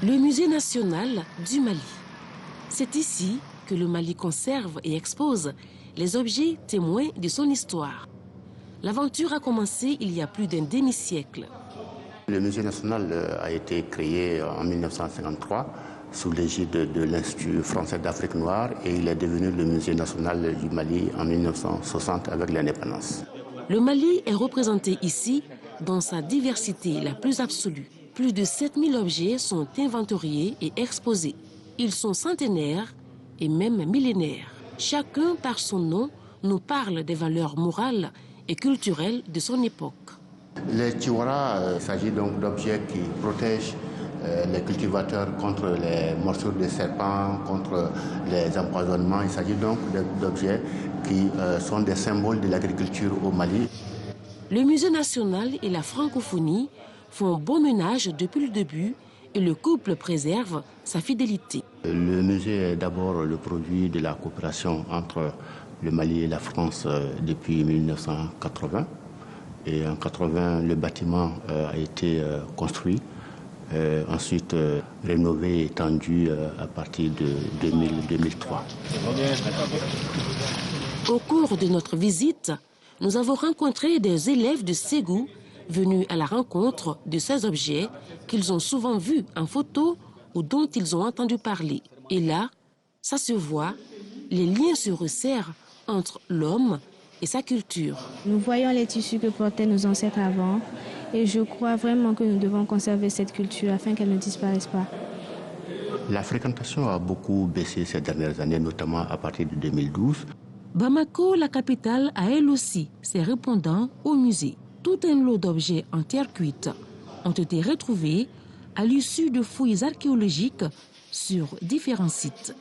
Le musée national du Mali. C'est ici que le Mali conserve et expose les objets témoins de son histoire. L'aventure a commencé il y a plus d'un demi-siècle. Le musée national a été créé en 1953 sous l'égide de l'Institut français d'Afrique noire et il est devenu le musée national du Mali en 1960 avec l'indépendance. Le Mali est représenté ici dans sa diversité la plus absolue. Plus de 7000 objets sont inventoriés et exposés. Ils sont centenaires et même millénaires. Chacun, par son nom, nous parle des valeurs morales et culturelles de son époque. Les tiwara, il s'agit donc d'objets qui protègent les cultivateurs contre les morsures de serpents, contre les empoisonnements. Il s'agit donc d'objets qui sont des symboles de l'agriculture au Mali. Le musée national et la francophonie font bon ménage depuis le début et le couple préserve sa fidélité. Le musée est d'abord le produit de la coopération entre le Mali et la France depuis 1980. Et en 1980, le bâtiment a été construit, ensuite rénové et étendu à partir de 2003. Au cours de notre visite, nous avons rencontré des élèves de Ségou venus à la rencontre de ces objets qu'ils ont souvent vus en photo ou dont ils ont entendu parler. Et là, ça se voit, les liens se resserrent entre l'homme et sa culture. Nous voyons les tissus que portaient nos ancêtres avant et je crois vraiment que nous devons conserver cette culture afin qu'elle ne disparaisse pas. La fréquentation a beaucoup baissé ces dernières années, notamment à partir de 2012. Bamako, la capitale, a elle aussi ses répondants au musée. Tout un lot d'objets en terre cuite ont été retrouvés à l'issue de fouilles archéologiques sur différents sites.